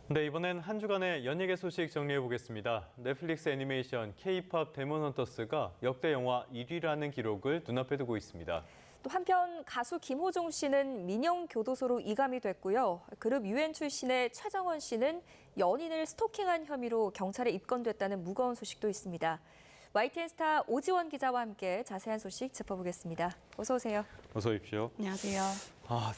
네, 이번엔 한 주간의 연예계 소식 정리해 보겠습니다. 넷플릭스 애니메이션 K-팝 데몬 헌터스가 역대 영화 1위라는 기록을 눈앞에 두고 있습니다. 또 한편 가수 김호중 씨는 민영 교도소로 이감이 됐고요. 그룹 유엔 출신의 최정원 씨는 연인을 스토킹한 혐의로 경찰에 입건됐다는 무거운 소식도 있습니다. YTN 스타 오지원 기자와 함께 자세한 소식 짚어보겠습니다. 어서 오세요. 어서 오십시오. 안녕하세요.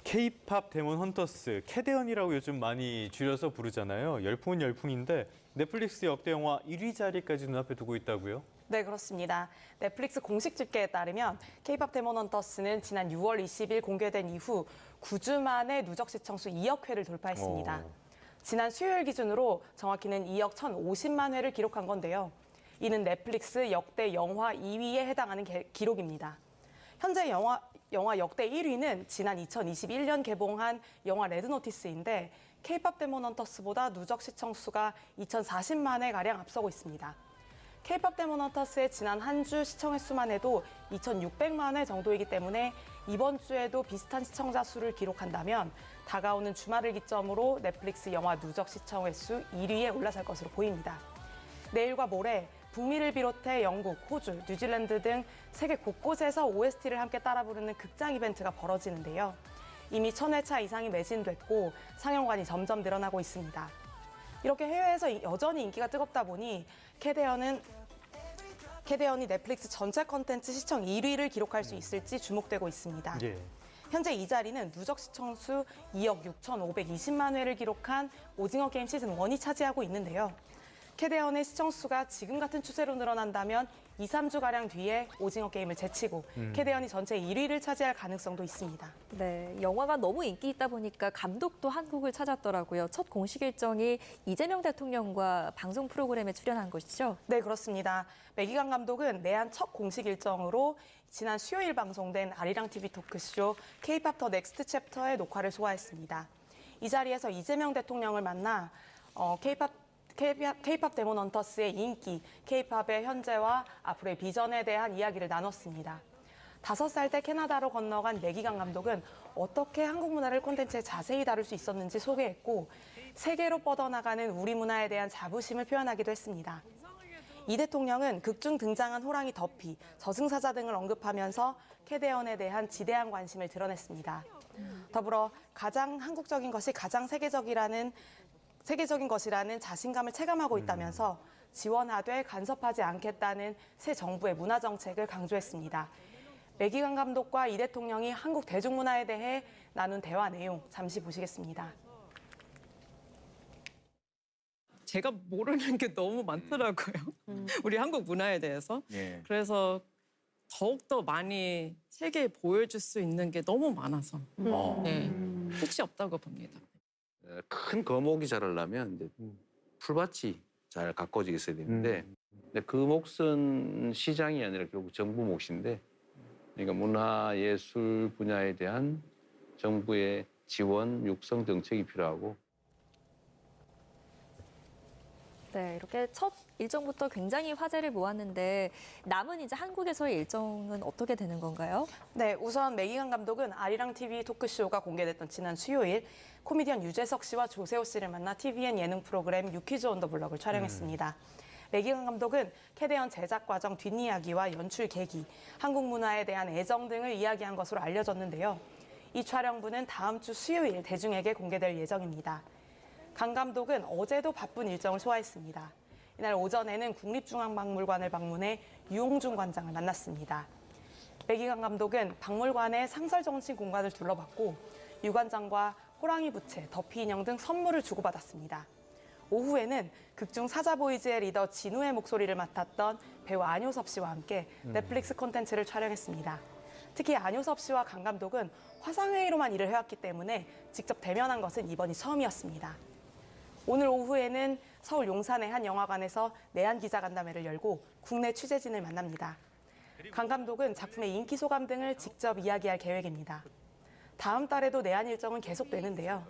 K-팝 데몬 헌터스, 캐대언이라고 요즘 많이 줄여서 부르잖아요. 열풍은 열풍인데 넷플릭스 역대 영화 1위 자리까지 눈앞에 두고 있다고요? 네, 그렇습니다. 넷플릭스 공식 집계에 따르면 K-팝 데몬 헌터스는 지난 6월 20일 공개된 이후 9주 만에 누적 시청수 2억 회를 돌파했습니다. 지난 수요일 기준으로 정확히는 2억 1,050만 회를 기록한 건데요. 이는 넷플릭스 역대 영화 2위에 해당하는 기록입니다. 현재 영화 역대 1위는 지난 2021년 개봉한 영화 레드노티스인데 K-팝 데몬 헌터스보다 누적 시청수가 2,040만 회가량 앞서고 있습니다. K-팝 데몬 헌터스의 지난 한 주 시청 횟수만 해도 2,600만 회 정도이기 때문에 이번 주에도 비슷한 시청자 수를 기록한다면 다가오는 주말을 기점으로 넷플릭스 영화 누적 시청 횟수 1위에 올라설 것으로 보입니다. 내일과 모레 북미를 비롯해 영국, 호주, 뉴질랜드 등 세계 곳곳에서 OST를 함께 따라 부르는 극장 이벤트가 벌어지는데요. 이미 1,000회차 이상이 매진됐고 상영관이 점점 늘어나고 있습니다. 이렇게 해외에서 여전히 인기가 뜨겁다 보니 캐대언이 넷플릭스 전체 컨텐츠 시청 1위를 기록할 수 있을지 주목되고 있습니다. 예. 현재 이 자리는 누적 시청수 2억 6,520만 회를 기록한 오징어 게임 시즌 1이 차지하고 있는데요. 캐대언의 시청수가 지금 같은 추세로 늘어난다면 2, 3주가량 뒤에 오징어 게임을 제치고 캐대언이 전체 1위를 차지할 가능성도 있습니다. 네, 영화가 너무 인기 있다 보니까 감독도 한국을 찾았더라고요. 첫 공식 일정이 이재명 대통령과 방송 프로그램에 출연한 것이죠? 네, 그렇습니다. 매기강 감독은 내한 첫 공식 일정으로 지난 수요일 방송된 아리랑 TV 토크쇼 K-팝 더 넥스트 챕터의 녹화를 소화했습니다. 이 자리에서 이재명 대통령을 만나 K-팝 데몬 헌터스의 인기, K-팝의 현재와 앞으로의 비전에 대한 이야기를 나눴습니다. 5살 때 캐나다로 건너간 매기강 감독은 어떻게 한국 문화를 콘텐츠에 자세히 다룰 수 있었는지 소개했고 세계로 뻗어나가는 우리 문화에 대한 자부심을 표현하기도 했습니다. 이 대통령은 극중 등장한 호랑이 더피, 저승사자 등을 언급하면서 캐대언에 대한 지대한 관심을 드러냈습니다. 더불어 가장 한국적인 것이 가장 세계적인 것이라는 자신감을 체감하고 있다면서 지원하되 간섭하지 않겠다는 새 정부의 문화 정책을 강조했습니다. 매기강 감독과 이 대통령이 한국 대중문화에 대해 나눈 대화 내용 잠시 보시겠습니다. 제가 모르는 게 너무 많더라고요. 우리 한국 문화에 대해서. 예. 그래서 더욱더 많이 세계에 보여줄 수 있는 게 너무 많아서 네, 끝이 없다고 봅니다. 큰 거목이 자라려면 이제 풀밭이 잘 가꿔져 있어야 되는데 근데 그 몫은 시장이 아니라 결국 정부 몫인데 그러니까 문화예술 분야에 대한 정부의 지원, 육성 정책이 필요하고 네, 이렇게 첫 일정부터 굉장히 화제를 모았는데 남은 이제 한국에서의 일정은 어떻게 되는 건가요? 네, 우선 매기강 감독은 아리랑 TV 토크쇼가 공개됐던 지난 수요일 코미디언 유재석 씨와 조세호 씨를 만나 TVN 예능 프로그램 유퀴즈 온 더 블럭을 촬영했습니다. 매기강 감독은 캐대언 제작 과정 뒷이야기와 연출 계기, 한국 문화에 대한 애정 등을 이야기한 것으로 알려졌는데요. 이 촬영부는 다음 주 수요일 대중에게 공개될 예정입니다. 강 감독은 어제도 바쁜 일정을 소화했습니다. 이날 오전에는 국립중앙박물관을 방문해 유홍준 관장을 만났습니다. 매기강 감독은 박물관의 상설정신 공간을 둘러봤고 유 관장과 호랑이 부채, 더피 인형 등 선물을 주고받았습니다. 오후에는 극중 사자보이즈의 리더 진우의 목소리를 맡았던 배우 안효섭 씨와 함께 넷플릭스 콘텐츠를 촬영했습니다. 특히 안효섭 씨와 강 감독은 화상회의로만 일을 해왔기 때문에 직접 대면한 것은 이번이 처음이었습니다. 오늘 오후에는 서울 용산의 한 영화관에서 내한 기자간담회를 열고 국내 취재진을 만납니다. 강 감독은 작품의 인기 소감 등을 직접 이야기할 계획입니다. 다음 달에도 내한 일정은 계속되는데요.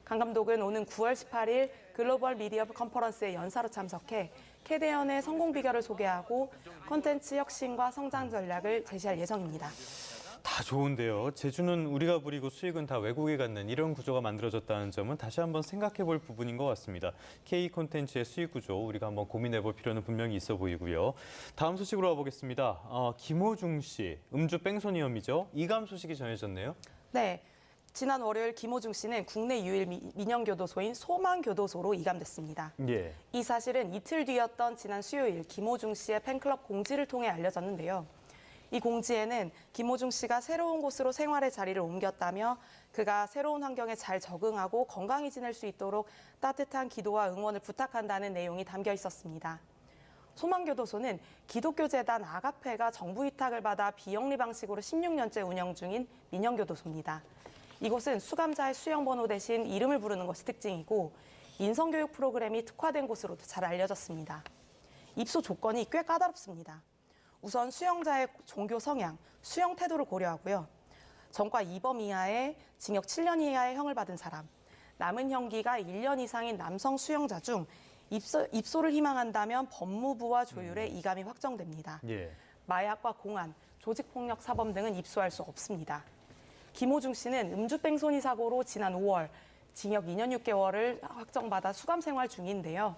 강 감독은 오는 9월 18일 글로벌 미디어 컨퍼런스에 연사로 참석해 캐대언의 성공 비결을 소개하고 콘텐츠 혁신과 성장 전략을 제시할 예정입니다. 다 좋은데요. 제주는 우리가 부리고 수익은 다 외국에 갖는 이런 구조가 만들어졌다는 점은 다시 한번 생각해 볼 부분인 것 같습니다. K 콘텐츠의 수익 구조 우리가 한번 고민해 볼 필요는 분명히 있어 보이고요. 다음 소식으로 와보겠습니다. 김호중 씨, 음주 뺑소니 혐의죠. 이감 소식이 전해졌네요. 네. 지난 월요일 김호중 씨는 국내 유일 민영교도소인 소망교도소로 이감됐습니다. 예. 이 사실은 이틀 뒤였던 지난 수요일 김호중 씨의 팬클럽 공지를 통해 알려졌는데요. 이 공지에는 김호중 씨가 새로운 곳으로 생활의 자리를 옮겼다며 그가 새로운 환경에 잘 적응하고 건강히 지낼 수 있도록 따뜻한 기도와 응원을 부탁한다는 내용이 담겨 있었습니다. 소망교도소는 기독교 재단 아가페가 정부 위탁을 받아 비영리 방식으로 16년째 운영 중인 민영교도소입니다. 이곳은 수감자의 수영번호 대신 이름을 부르는 것이 특징이고 인성교육 프로그램이 특화된 곳으로도 잘 알려졌습니다. 입소 조건이 꽤 까다롭습니다. 우선 수용자의 종교 성향, 수용 태도를 고려하고요. 전과 2범 이하의 징역 7년 이하의 형을 받은 사람, 남은 형기가 1년 이상인 남성 수용자 중 입소를 희망한다면 법무부와 조율에 이감이 확정됩니다. 예. 마약과 공안, 조직폭력 사범 등은 입소할 수 없습니다. 김호중 씨는 음주뺑소니 사고로 지난 5월 징역 2년 6개월을 확정받아 수감 생활 중인데요.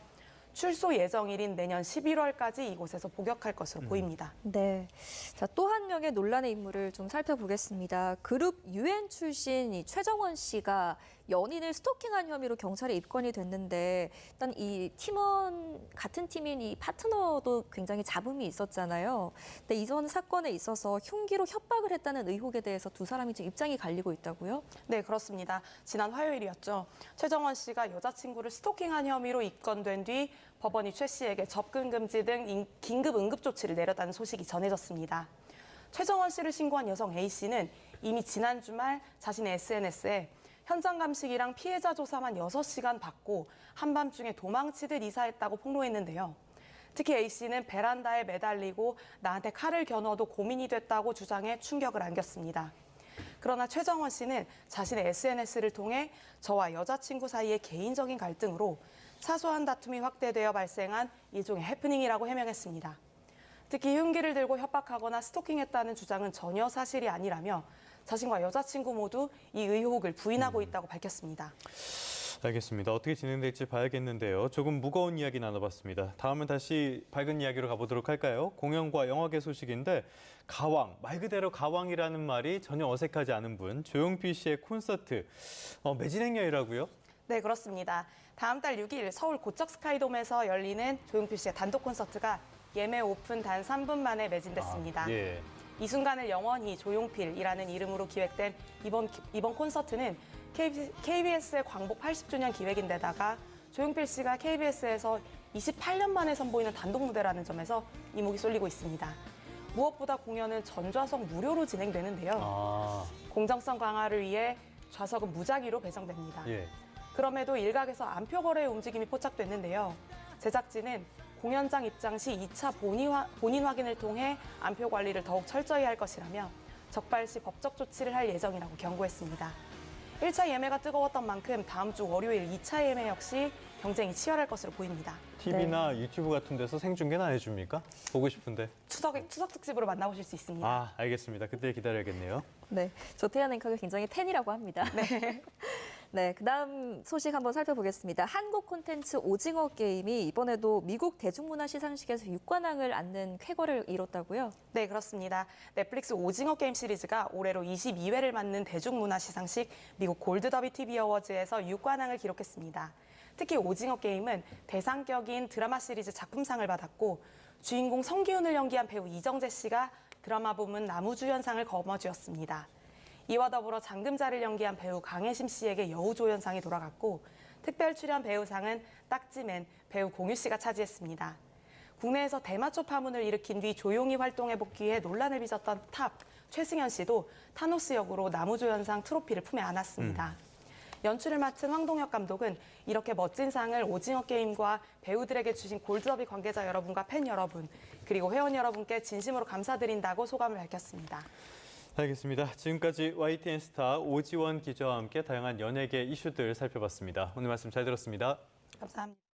출소 예정일인 내년 11월까지 이곳에서 복역할 것으로 보입니다. 네. 자, 또 한 명의 논란의 인물을 좀 살펴보겠습니다. 그룹 UN 출신 이 최정원 씨가 연인을 스토킹한 혐의로 경찰에 입건이 됐는데 일단 이 팀원 같은 팀인 이 파트너도 굉장히 잡음이 있었잖아요. 근데 이전 사건에 있어서 흉기로 협박을 했다는 의혹에 대해서 두 사람이 지금 입장이 갈리고 있다고요? 네, 그렇습니다. 지난 화요일이었죠. 최정원 씨가 여자친구를 스토킹한 혐의로 입건된 뒤 법원이 최 씨에게 접근 금지 등 긴급 응급 조치를 내렸다는 소식이 전해졌습니다. 최정원 씨를 신고한 여성 A 씨는 이미 지난 주말 자신의 SNS에 현장 감식이랑 피해자 조사만 6시간 받고 한밤중에 도망치듯 이사했다고 폭로했는데요. 특히 A 씨는 베란다에 매달리고 나한테 칼을 겨눠도 고민이 됐다고 주장해 충격을 안겼습니다. 그러나 최정원 씨는 자신의 SNS를 통해 저와 여자친구 사이의 개인적인 갈등으로 사소한 다툼이 확대되어 발생한 일종의 해프닝이라고 해명했습니다. 특히 흉기를 들고 협박하거나 스토킹했다는 주장은 전혀 사실이 아니라며 자신과 여자친구 모두 이 의혹을 부인하고 있다고 밝혔습니다. 알겠습니다. 어떻게 진행될지 봐야겠는데요. 조금 무거운 이야기 나눠봤습니다. 다음은 다시 밝은 이야기로 가보도록 할까요? 공연과 영화계 소식인데 가왕, 말 그대로 가왕이라는 말이 전혀 어색하지 않은 분, 조용필 씨의 콘서트 매진행여이라고요? 네, 그렇습니다. 다음 달 6일 서울 고척 스카이돔에서 열리는 조용필 씨의 단독 콘서트가 예매 오픈 단 3분 만에 매진됐습니다. 예. 이 순간을 영원히 조용필이라는 이름으로 기획된 이번 콘서트는 KBS의 광복 80주년 기획인데다가 조용필 씨가 KBS에서 28년 만에 선보이는 단독 무대라는 점에서 이목이 쏠리고 있습니다. 무엇보다 공연은 전좌석 무료로 진행되는데요. 공정성 강화를 위해 좌석은 무작위로 배정됩니다. 예. 그럼에도 일각에서 안표 거래의 움직임이 포착됐는데요. 제작진은 공연장 입장 시 2차 본인 확인을 통해 안표 관리를 더욱 철저히 할 것이라며 적발 시 법적 조치를 할 예정이라고 경고했습니다. 1차 예매가 뜨거웠던 만큼 다음 주 월요일 2차 예매 역시 경쟁이 치열할 것으로 보입니다. TV나 유튜브 같은 데서 생중계는 안 해줍니까? 보고 싶은데. 추석 특집으로 만나보실 수 있습니다. 알겠습니다. 그때 기다려야겠네요. 네, 조태현 앵커가 굉장히 팬이라고 합니다. 네. 네, 그다음 소식 한번 살펴보겠습니다. 한국 콘텐츠 오징어 게임이 이번에도 미국 대중문화 시상식에서 6관왕을 안는 쾌거를 이뤘다고요? 네, 그렇습니다. 넷플릭스 오징어 게임 시리즈가 올해로 22회를 맞는 대중문화 시상식 미국 골드더비 TV 어워즈에서 6관왕을 기록했습니다. 특히 오징어 게임은 대상격인 드라마 시리즈 작품상을 받았고 주인공 성기훈을 연기한 배우 이정재 씨가 드라마 부문 나무주연상을 거머쥐었습니다. 이와 더불어 장금자를 연기한 배우 강혜심 씨에게 여우조연상이 돌아갔고 특별 출연 배우상은 딱지맨 배우 공유 씨가 차지했습니다. 국내에서 대마초 파문을 일으킨 뒤 조용히 활동에 복귀해 논란을 빚었던 탑 최승현 씨도 타노스 역으로 나무조연상 트로피를 품에 안았습니다. 연출을 맡은 황동혁 감독은 이렇게 멋진 상을 오징어 게임과 배우들에게 주신 골드더비 관계자 여러분과 팬 여러분 그리고 회원 여러분께 진심으로 감사드린다고 소감을 밝혔습니다. 알겠습니다. 지금까지 YTN 스타 오지원 기자와 함께 다양한 연예계 이슈들 살펴봤습니다. 오늘 말씀 잘 들었습니다. 감사합니다.